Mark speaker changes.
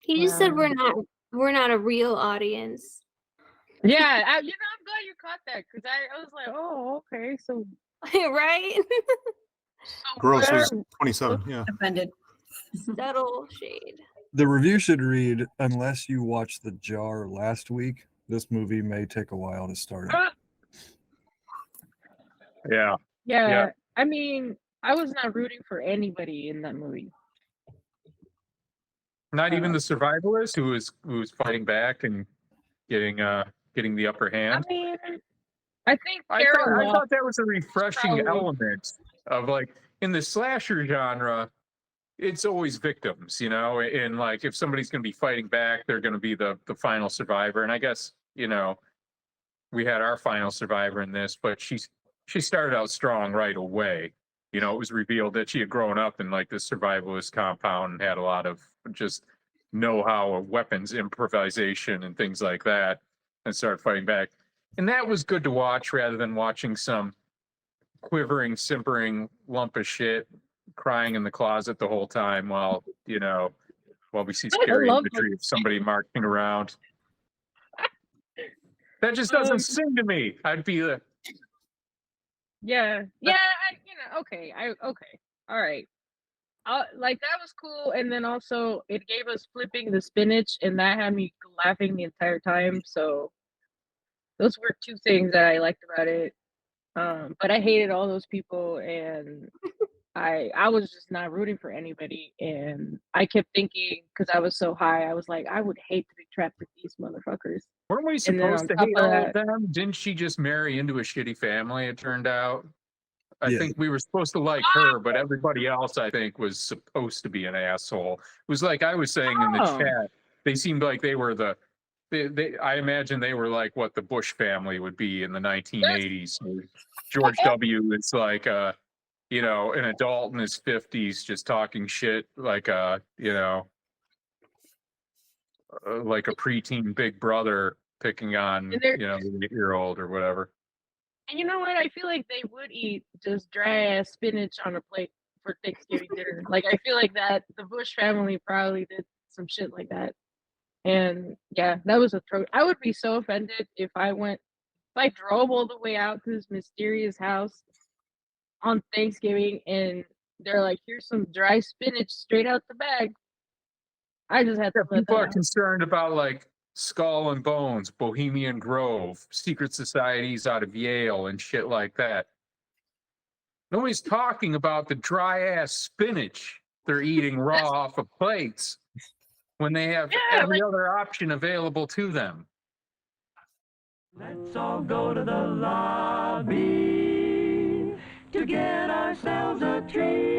Speaker 1: He just said we're not a real audience.
Speaker 2: Yeah, I'm glad you caught that because I was like, oh, okay, so
Speaker 1: Right?
Speaker 3: Gross
Speaker 2: where-
Speaker 3: is 27. Yeah.
Speaker 4: Offended.
Speaker 1: Subtle shade.
Speaker 5: The review should read, unless you watched The Jar last week, this movie may take a while to start up.
Speaker 6: Yeah.
Speaker 2: yeah. I mean, I was not rooting for anybody in that movie.
Speaker 6: Not even the survivalist who was fighting back and getting the upper
Speaker 2: I
Speaker 6: hand.
Speaker 2: mean, I think
Speaker 6: I
Speaker 2: Kara
Speaker 6: thought that was a refreshing
Speaker 2: probably-
Speaker 6: element of like in the slasher genre, it's always victims, and like if somebody's going to be fighting back, they're going to be the final survivor. And I guess we had our final survivor in this, but she started out strong right away. It was revealed that she had grown up in like this survivalist compound and had a lot of just know-how of weapons improvisation and things like that, and started fighting back. And that was good to watch rather than watching some quivering, simpering lump of shit crying in the closet the whole time while we see scary imagery of somebody marching around. That just doesn't sing to me. I'd be
Speaker 2: Yeah, okay, all right. Like that was cool, and then also it gave us flipping the spinach, and that had me laughing the entire time. So those were two things that I liked about it. But I hated all those people, and I was just not rooting for anybody, and I kept thinking because I was so high, I was like, I would hate to be trapped with these motherfuckers.
Speaker 6: weren't we
Speaker 2: And then
Speaker 6: supposed to
Speaker 2: on top
Speaker 6: hate
Speaker 2: of
Speaker 6: all
Speaker 2: that-
Speaker 6: of them? Didn't she just marry into a shitty family, it turned out? I
Speaker 5: Yeah.
Speaker 6: think we were supposed to like her, but everybody else, I think, was supposed to be an asshole. It was like I was saying in the
Speaker 2: Oh.
Speaker 6: chat, they seemed like they were I imagine they were like what the Bush family would be in the 1980s. George W. is like an adult in his 50s just talking shit like like a preteen big brother picking on,
Speaker 2: And they're-
Speaker 6: an 8-year-old or whatever.
Speaker 2: And you know what? I feel like they would eat just dry ass spinach on a plate for Thanksgiving dinner. Like I feel like that the Bush family probably did some shit like that. And yeah, that was a throat. I would be so offended if I drove all the way out to this mysterious house on Thanksgiving and they're like, here's some dry spinach straight out the bag. I just had to let
Speaker 6: People
Speaker 2: that
Speaker 6: are
Speaker 2: out.
Speaker 6: concerned about like Skull and Bones, Bohemian Grove, secret societies out of Yale, and shit like that. Nobody's talking about the dry ass spinach they're eating raw off of plates when they have every other option available to them.
Speaker 7: Let's all go to the lobby to get ourselves a treat.